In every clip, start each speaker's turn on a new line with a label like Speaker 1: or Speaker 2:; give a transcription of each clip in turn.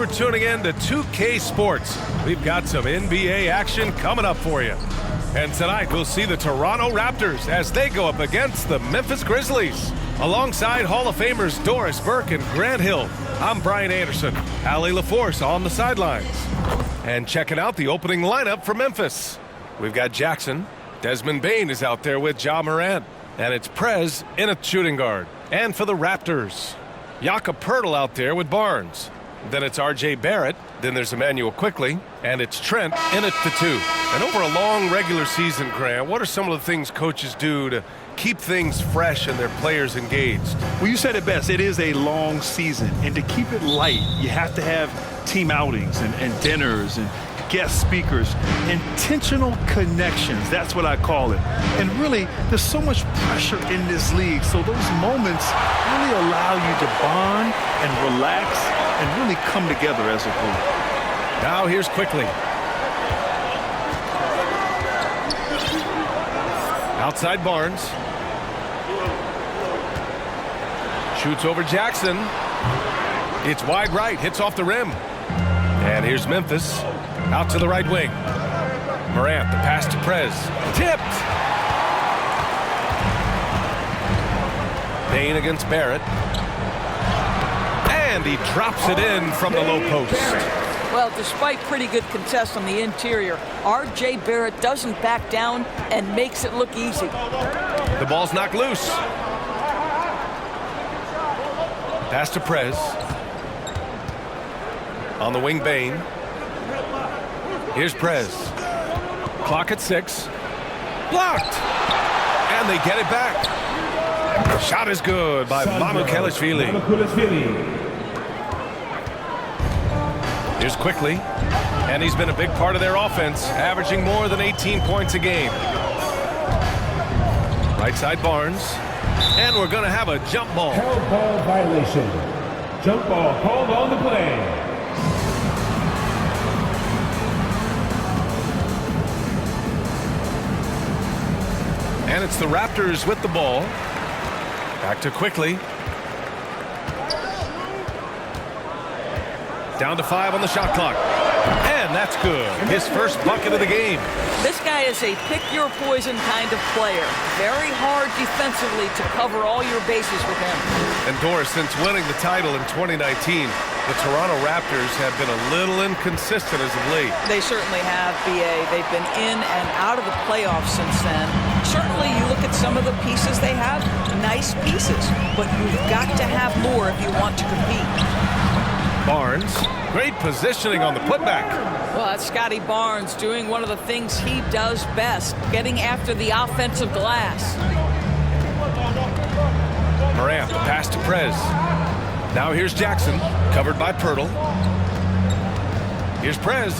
Speaker 1: for tuning in to 2K Sports. We've got some NBA action coming up for you. And tonight we'll see the Toronto Raptors as they go up against the Memphis Grizzlies. Alongside Hall of Famers Doris Burke and Grant Hill, I'm Brian Anderson. Allie LaForce on the sidelines. And checking out the opening lineup for Memphis. We've got Jackson. Desmond Bane is out there with Ja Morant. And it's Prez in a shooting guard. And for the Raptors, Jakob Poeltl out there with Barnes. Then it's R.J. Barrett. Then there's Emmanuel Quickley. And it's Trent in at the 2. And over a long regular season, Grant, what are some of the things coaches do to keep things fresh and their players engaged?
Speaker 2: Well, you said it best. It is a long season. And to keep it light, you have to have team outings and dinners and guest speakers, intentional connections. That's what I call it. And really, there's so much pressure in this league. So those moments really allow you to bond and relax and really come together as a group.
Speaker 1: Now here's Quickley. Outside Barnes. Shoots over Jackson. It's wide right, hits off the rim. And here's Memphis. Out to the right wing. Morant, the pass to Prez. Tipped! Bane against Barrett. And he drops it in from the low post.
Speaker 3: Well, despite pretty good contest on the interior, R.J. Barrett doesn't back down and makes it look easy.
Speaker 1: The ball's knocked loose. Pass to Prez. On the wing, Bane. Here's Prez. Clock at 6. Blocked! And they get it back. Shot is good by Manu Kelishvili. Here's Quickley. And he's been a big part of their offense, averaging more than 18 points a game. Right side Barnes. And we're going to have a jump ball.
Speaker 4: Held ball violation. Jump ball called on the play.
Speaker 1: And it's the Raptors with the ball. Back to Quickley. Down to 5 on the shot clock. And that's good. His first bucket of the game.
Speaker 3: This guy is a pick-your-poison kind of player. Very hard defensively to cover all your bases with him.
Speaker 1: And Doris, since winning the title in 2019, the Toronto Raptors have been a little inconsistent as of late.
Speaker 3: They certainly have, B.A. They've been in and out of the playoffs since then. Certainly, you look at some of the pieces they have, nice pieces, but you've got to have more if you want to compete.
Speaker 1: Barnes, great positioning on the putback.
Speaker 3: Well, that's Scotty Barnes doing one of the things he does best, getting after the offensive glass.
Speaker 1: Morant, the pass to Prez. Now here's Jackson, covered by Poeltl. Here's Prez.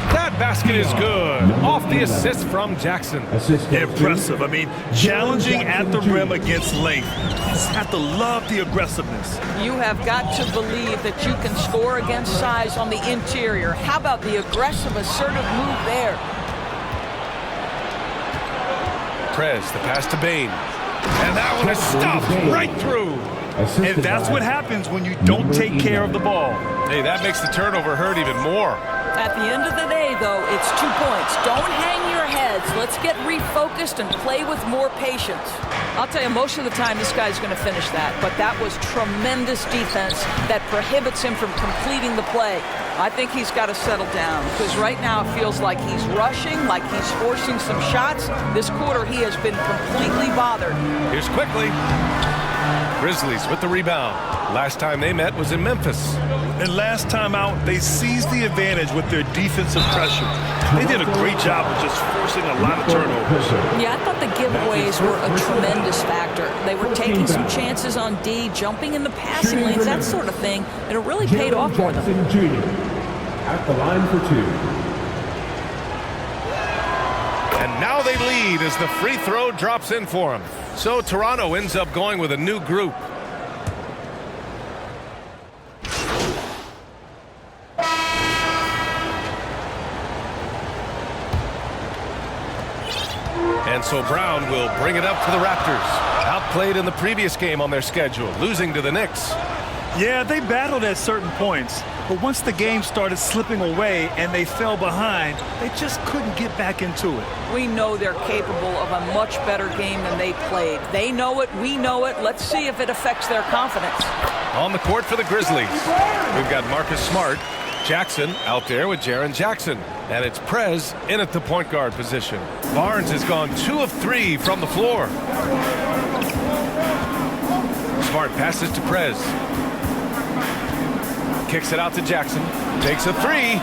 Speaker 1: That basket is good. Off the assist from Jackson.
Speaker 2: Impressive. I mean, challenging at the rim against length. You just have to love the aggressiveness.
Speaker 3: You have got to believe that you can score against size on the interior. How about the aggressive, assertive move there?
Speaker 1: Prez, the pass to Bane. And that one is stuffed right through.
Speaker 2: And that's what happens when you don't take care of the ball.
Speaker 1: Hey, that makes the turnover hurt even more.
Speaker 3: At the end of the day, though, it's 2 points. Don't hang your heads. Let's get refocused and play with more patience. I'll tell you, most of the time, this guy's going to finish that. But that was tremendous defense that prohibits him from completing the play. I think he's got to settle down because right now it feels like he's rushing, like he's forcing some shots. This quarter, he has been completely bothered.
Speaker 1: Here's Quickley. Grizzlies with the rebound. Last time they met was in Memphis.
Speaker 2: And last time out, they seized the advantage with their defensive pressure. They did a great job of just forcing a lot of turnovers.
Speaker 3: Yeah, I thought the giveaways were a tremendous factor. They were taking some chances on D, jumping in the passing lanes, that sort of thing, and it really paid off for them.
Speaker 4: At the line for 2.
Speaker 1: And now they lead as the free throw drops in for them. So Toronto ends up going with a new group. And so Brown will bring it up for the Raptors. Outplayed in the previous game on their schedule, losing to the Knicks.
Speaker 2: Yeah, they battled at certain points, But once the game started slipping away and they fell behind, they just couldn't get back into it.
Speaker 3: We know they're capable of a much better game than they played. They know it, we know it. Let's see if it affects their confidence.
Speaker 1: On the court for the Grizzlies, we've got Marcus Smart. Jackson out there with Jaren Jackson. And it's Prez in at the point guard position. Barnes has gone 2 of 3 from the floor. Smart passes to Prez. Kicks it out to Jackson. Takes a 3.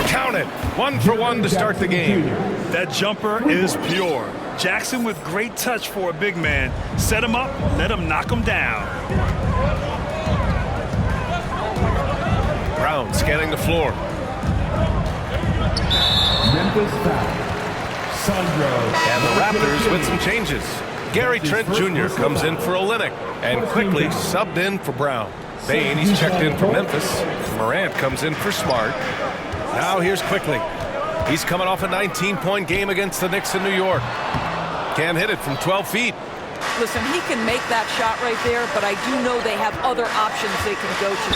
Speaker 1: Count it. 1 for 1 to start the game.
Speaker 2: That jumper is pure. Jackson with great touch for a big man. Set him up, let him knock him down.
Speaker 1: Brown scanning the floor.
Speaker 4: Memphis foul. Sandro.
Speaker 1: And the Raptors with some changes. Gary Trent Jr. comes in for Olynyk and quickly subbed in for Brown. Bane, he's checked in for Memphis. Morant comes in for Smart. Now here's Quickly. He's coming off a 19-point game against the Knicks in New York. Can't hit it from 12 feet.
Speaker 3: Listen, he can make that shot right there, but I do know they have other options they can go to.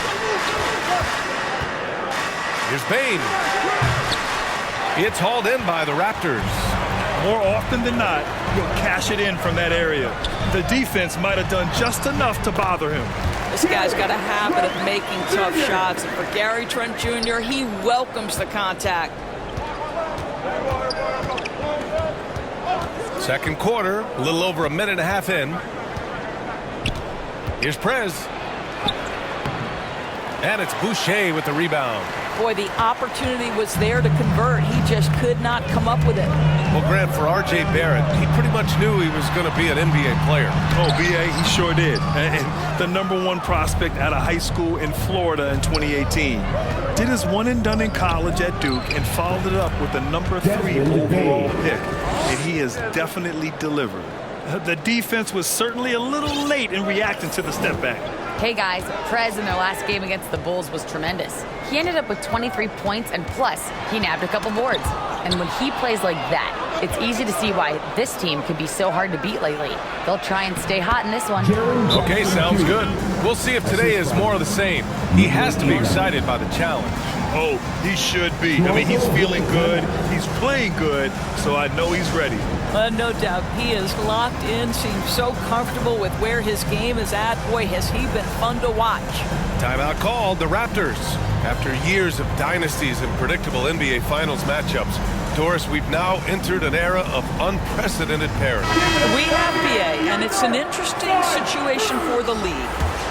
Speaker 1: Here's Bane. It's hauled in by the Raptors.
Speaker 2: More often than not, he'll cash it in from that area. The defense might have done just enough to bother him.
Speaker 3: This guy's got a habit of making tough shots. And for Gary Trent Jr., he welcomes the contact.
Speaker 1: Second quarter, a little over a minute and a half in. Here's Prez. And it's Boucher with the rebound.
Speaker 3: Boy, the opportunity was there to convert. He just could not come up with it.
Speaker 1: Well, Grant, for R.J. Barrett, he pretty much knew he was going to be an NBA player.
Speaker 2: Oh, B.A., he sure did. And the #1 prospect out of high school in Florida in 2018. Did his one and done in college at Duke and followed it up with the #3 overall pick. And he has definitely delivered. The defense was certainly a little late in reacting to the step back.
Speaker 5: Hey guys, Prez in their last game against the Bulls was tremendous. He ended up with 23 points and plus he nabbed a couple boards. And when he plays like that, it's easy to see why this team can be so hard to beat lately. They'll try and stay hot in this one.
Speaker 1: Okay, sounds good. We'll see if today is more of the same. He has to be excited by the challenge.
Speaker 2: Oh, he should be. I mean, he's feeling good. He's playing good, so I know he's ready.
Speaker 3: No doubt. He is locked in, seems so comfortable with where his game is at. Boy, has he been fun to watch.
Speaker 1: Timeout called. The Raptors. After years of dynasties and predictable NBA Finals matchups, Doris, we've now entered an era of unprecedented parity.
Speaker 3: We have BA, and it's an interesting situation for the league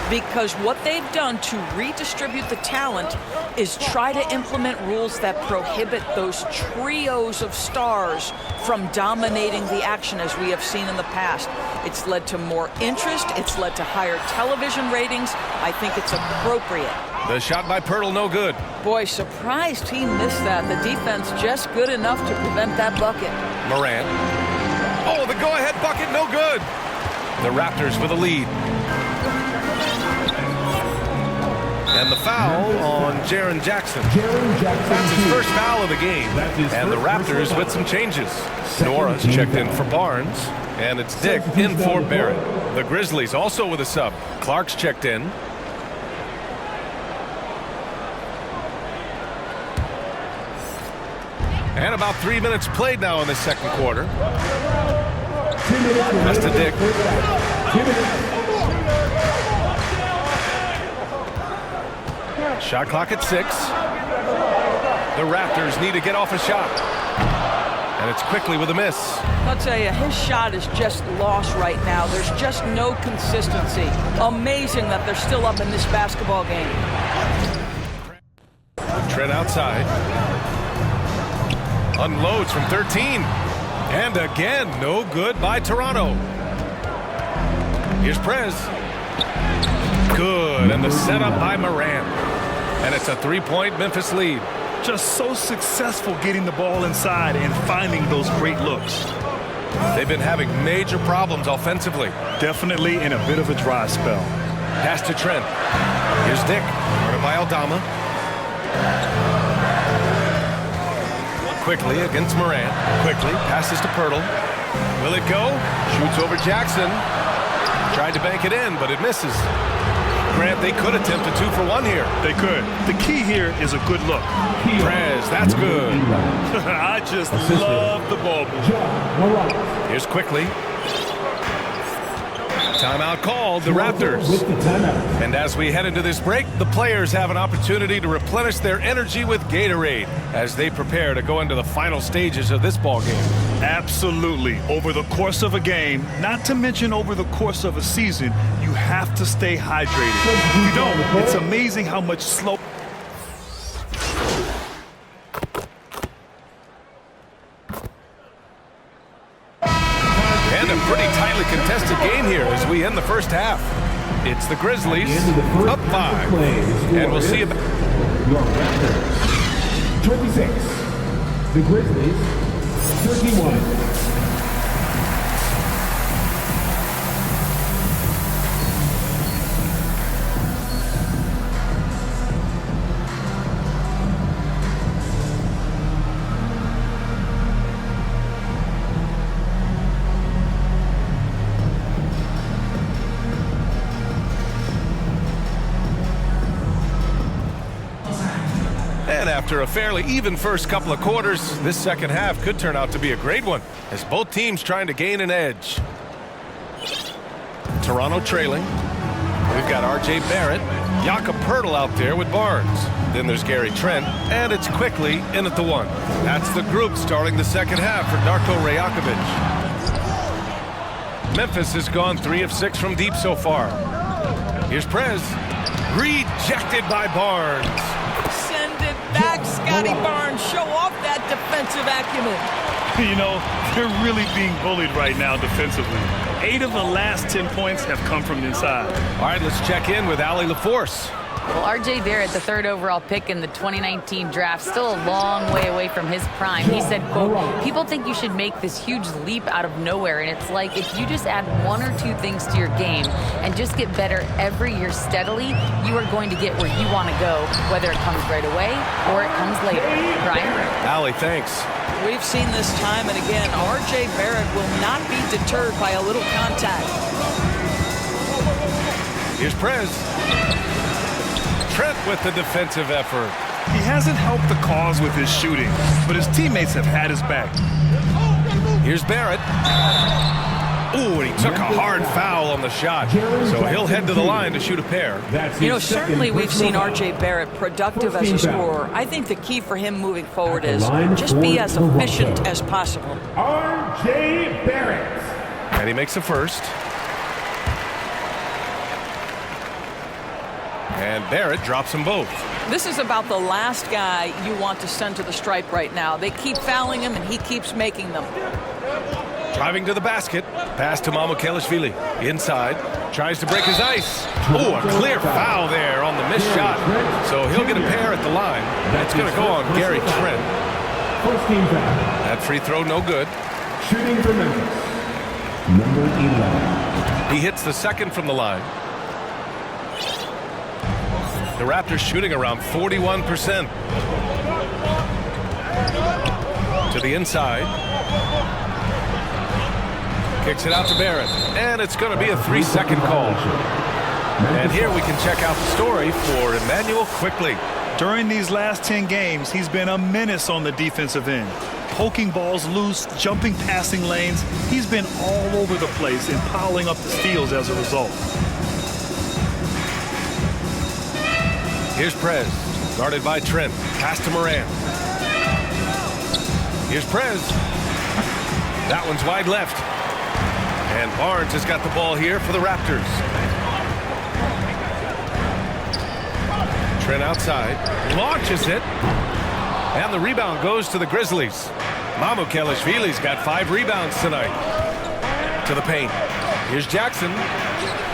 Speaker 3: because what they've done to redistribute the talent is try to implement rules that prohibit those trios of stars from dominating the action as we have seen in the past. It's led to more interest. It's led to higher television ratings. I think it's appropriate.
Speaker 1: The shot by Pirtle, no good.
Speaker 3: Boy, surprised he missed that. The defense just good enough to prevent that bucket.
Speaker 1: Morant. Oh, the go-ahead bucket, no good. The Raptors with a lead. And the foul on Jaren Jackson. That's his first foul of the game. And the Raptors with some changes. Nora's checked in for Barnes. And it's Dick in for Barrett. The Grizzlies also with a sub. Clark's checked in. And about 3 minutes played now in the second quarter. That's to Dick. Shot clock at 6. The Raptors need to get off a shot. And it's Quickly with a miss.
Speaker 3: I'll tell you, his shot is just lost right now. There's just no consistency. Amazing that they're still up in this basketball game.
Speaker 1: Trent outside. Unloads from 13. And again, no good by Toronto. Here's Prez. Good. And the setup by Morant. And it's a 3-point Memphis lead.
Speaker 2: Just so successful getting the ball inside and finding those great looks.
Speaker 1: They've been having major problems offensively.
Speaker 2: Definitely in a bit of a dry spell.
Speaker 1: Pass to Trent. Here's Dick. Guarded by Aldama. Quickly against Morant. Quickly passes to Pirtle. Will it go? Shoots over Jackson. Tried to bank it in, but it misses. Grant, they could attempt a 2-for-1 here.
Speaker 2: They could. The key here is a good look.
Speaker 1: Prez, that's good.
Speaker 2: I just love the ball movement.
Speaker 1: Here's quickly. Timeout called, the Raptors. And as we head into this break, the players have an opportunity to replenish their energy with Gatorade as they prepare to go into the final stages of this ball game.
Speaker 2: Absolutely. Over the course of a game, not to mention over the course of a season, you have to stay hydrated. If you don't, it's amazing how much slow.
Speaker 1: And a pretty tightly contested game here as we end the first half. It's the Grizzlies up 5. And we'll see about
Speaker 4: Your Raptors 26. The Grizzlies 31.
Speaker 1: And after a fairly even first couple of quarters, this second half could turn out to be a great one as both teams trying to gain an edge. Toronto trailing. We've got R.J. Barrett, Jakob Poeltl out there with Barnes. Then there's Gary Trent, and it's quickly in at the 1. That's the group starting the second half for Darko Rajakovic. Memphis has gone 3 of 6 from deep so far. Here's Prez. Rejected by Barnes.
Speaker 3: Send it back, Scotty Barnes. Show off that defensive acumen.
Speaker 2: You know, they're really being bullied right now defensively. 8 of the last 10 points have come from inside.
Speaker 1: All right, let's check in with Allie LaForce.
Speaker 5: Well, R.J. Barrett, the 3rd overall pick in the 2019 draft, still a long way away from his prime. He said, quote, people think you should make this huge leap out of nowhere, and it's like if you just add 1 or 2 things to your game and just get better every year steadily, you are going to get where you want to go, whether it comes right away or it comes later. Brian?
Speaker 1: Allie, thanks.
Speaker 3: We've seen this time and again. R.J. Barrett will not be deterred by a little contact.
Speaker 1: Here's Prez. Trent with the defensive effort.
Speaker 2: He hasn't helped the cause with his shooting, but his teammates have had his back.
Speaker 1: Here's Barrett. Ooh, and he took a hard foul on the shot. So he'll head to the line to shoot a pair.
Speaker 3: You know, certainly we've seen R.J. Barrett productive as a scorer. I think the key for him moving forward is just be as efficient as possible.
Speaker 4: R.J. Barrett.
Speaker 1: And he makes a first. And Barrett drops them both.
Speaker 3: This is about the last guy you want to send to the stripe right now. They keep fouling him, and he keeps making them.
Speaker 1: Driving to the basket. Pass to Mamukelashvili. Inside. Tries to break his ice. Oh, a clear foul there on the missed shot. So he'll get a pair at the line. That's going to go on Gary Trent.
Speaker 4: First team foul.
Speaker 1: That free throw no good.
Speaker 4: Shooting for Memphis. Number 11.
Speaker 1: He hits the second from the line. The Raptors shooting around 41%. To the inside. Kicks it out to Barrett. And it's going to be a 3-second call. And here we can check out the story for Emmanuel Quickley.
Speaker 2: During these last 10 games, he's been a menace on the defensive end. Poking balls loose, jumping passing lanes. He's been all over the place and piling up the steals as a result.
Speaker 1: Here's Prez, guarded by Trent. Pass to Morant. Here's Prez. That one's wide left. And Barnes has got the ball here for the Raptors. Trent outside. Launches it. And the rebound goes to the Grizzlies. Mamukelashvili's got 5 rebounds tonight. To the paint. Here's Jackson.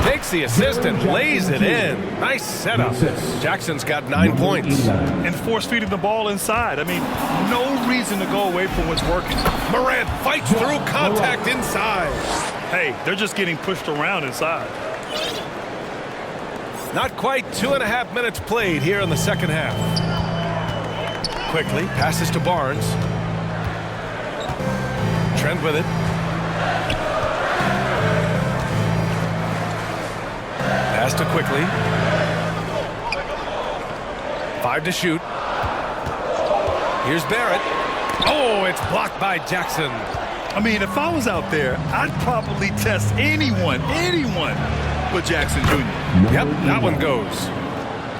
Speaker 1: Takes the assist and lays it in. Nice setup. Jackson's got 9 points.
Speaker 2: And force-feeding the ball inside. I mean, no reason to go away from what's working.
Speaker 1: Morant fights through contact inside.
Speaker 2: Hey, they're just getting pushed around inside.
Speaker 1: Not quite 2.5 minutes played here in the second half. Quickly passes to Barnes. Trent with it. Pass to Quickly. 5 to shoot. Here's Barrett. Oh, it's blocked by Jackson.
Speaker 2: I mean, if I was out there, I'd probably test anyone but Jackson Jr.
Speaker 1: Yep, that one goes.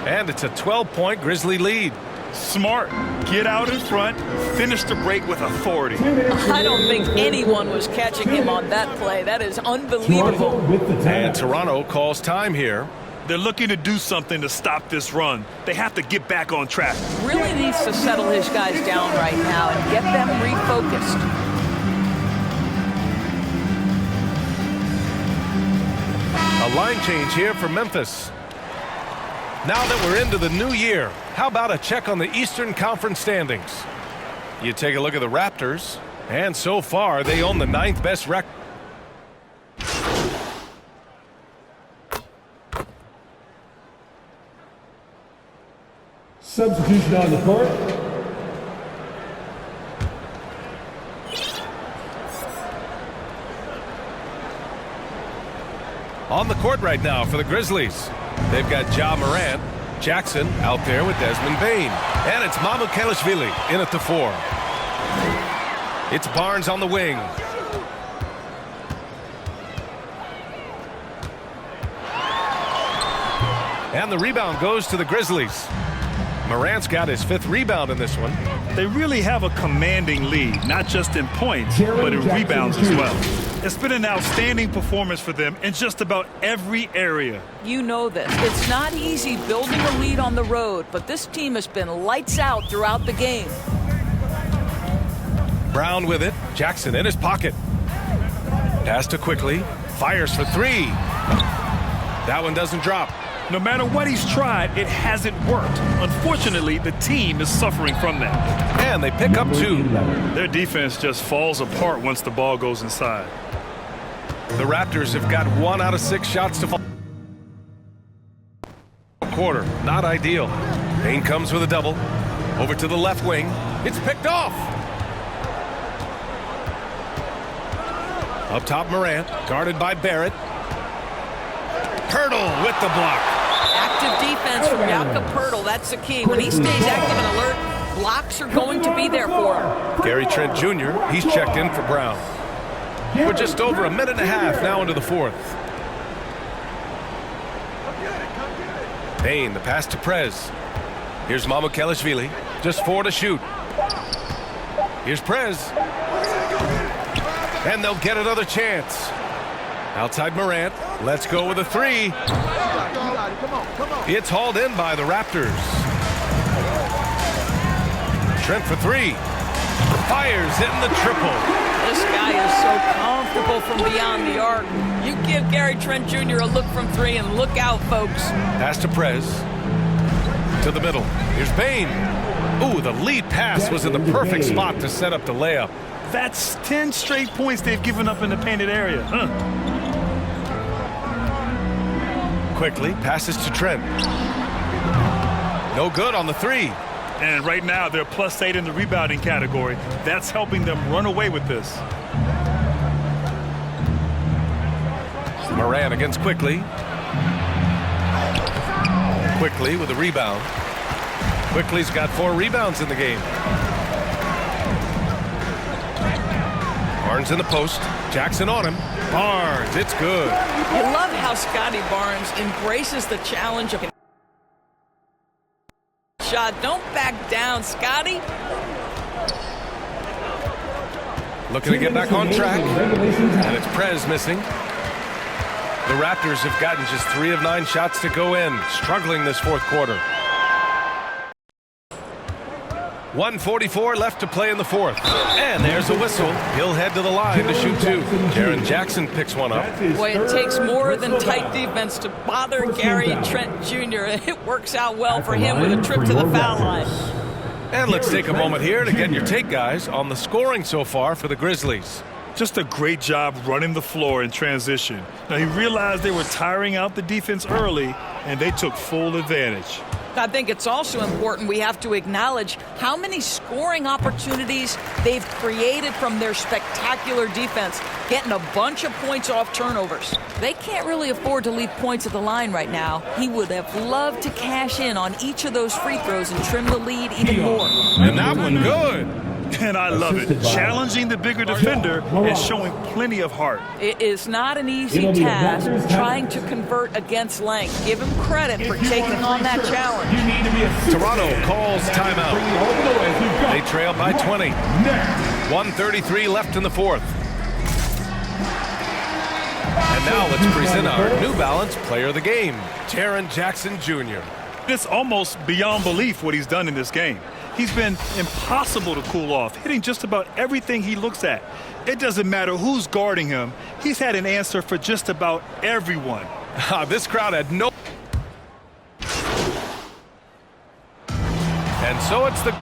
Speaker 1: And it's a 12-point Grizzly lead.
Speaker 2: Smart. Get out in front. Finish the break with authority.
Speaker 3: I don't think anyone was catching him on that play. That is unbelievable.
Speaker 1: And Toronto calls time here.
Speaker 2: They're looking to do something to stop this run. They have to get back on track.
Speaker 3: Really needs to settle his guys down right now and get them refocused.
Speaker 1: A line change here for Memphis. Now that we're into the new year, how about a check on the Eastern Conference standings? You take a look at the Raptors, and so far they own the 9th best record.
Speaker 4: Substitution on the court.
Speaker 1: On the court right now for the Grizzlies. They've got Ja Morant, Jackson out there with Desmond Bane. And it's Mamukelashvili in at the 4. It's Barnes on the wing. And the rebound goes to the Grizzlies. Morant's got his 5th rebound in this one.
Speaker 2: They really have a commanding lead, not just in points, but in rebounds as well. It's been an outstanding performance for them in just about every area.
Speaker 3: You know this. It's not easy building a lead on the road, but this team has been lights out throughout the game.
Speaker 1: Brown with it. Jackson in his pocket. Pass to Quickly. Fires for 3. That one doesn't drop.
Speaker 2: No matter what he's tried, it hasn't worked. Unfortunately, the team is suffering from that.
Speaker 1: And they pick up 2.
Speaker 2: Their defense just falls apart once the ball goes inside.
Speaker 1: The Raptors have got 1 out of 6 shots to fall. Quarter, not ideal. Bane comes with a double. Over to the left wing. It's picked off. Up top, Morant, guarded by Barrett. Pirtle with the block.
Speaker 3: Active defense from Jakob Poeltl. That's the key. When he stays active and alert, blocks are going to be there for him.
Speaker 1: Gary Trent Jr., he's checked in for Brown. We're just over a minute and a half now into the 4th. Bane, the pass to Prez. Here's Mamukelashvili, just 4 to shoot. Here's Prez. And they'll get another chance. Outside Morant, let's go with a 3. It's hauled in by the Raptors. Trent for 3. Fires in the triple.
Speaker 3: This guy is so comfortable from beyond the arc. You give Gary Trent Jr. a look from 3 and look out, folks.
Speaker 1: Pass to Prez. To the middle. Here's Bane. Ooh, the lead pass was in the perfect spot to set up the layup.
Speaker 2: That's 10 straight points they've given up in the painted area.
Speaker 1: Quickly passes to Trent. No good on the 3.
Speaker 2: And right now they're +8 in the rebounding category. That's helping them run away with this.
Speaker 1: Morant against Quickly. Quickly with a rebound. Quickly's got 4 rebounds in the game. Barnes in the post. Jackson on him. Barnes, it's good.
Speaker 3: You love how Scotty Barnes embraces the challenge of a shot. Don't back down, Scotty.
Speaker 1: Looking to get back on track. And it's Prez missing. The Raptors have gotten just 3 of 9 shots to go in. Struggling this 4th quarter. 1:44 left to play in the 4th. And there's a whistle. He'll head to the line to shoot 2. Jaren Jackson picks one up.
Speaker 3: Boy, it takes more than tight defense to bother Gary Trent Jr. It works out well for him with a trip to the foul line.
Speaker 1: And let's take a moment here to get your take, guys, on the scoring so far for the Grizzlies.
Speaker 2: Just a great job running the floor in transition. Now, he realized they were tiring out the defense early, and they took full advantage.
Speaker 3: I think it's also important we have to acknowledge how many scoring opportunities they've created from their spectacular defense, getting a bunch of points off turnovers. They can't really afford to leave points at the line right now. He would have loved to cash in on each of those free throws and trim the lead even more.
Speaker 1: And that one good.
Speaker 2: And I love it. Challenging the bigger defender and showing plenty of heart.
Speaker 3: It is not an easy task trying to convert against length. Give him credit for taking on that challenge.
Speaker 1: Toronto calls timeout. They trail by 20. 1:33 left in the fourth. And now let's present our New Balance Player of the Game, Jaren Jackson Jr.
Speaker 2: It's almost beyond belief what he's done in this game. He's been impossible to cool off, hitting just about everything he looks at. It doesn't matter who's guarding him. He's had an answer for just about everyone.
Speaker 1: This crowd had no... And so it's the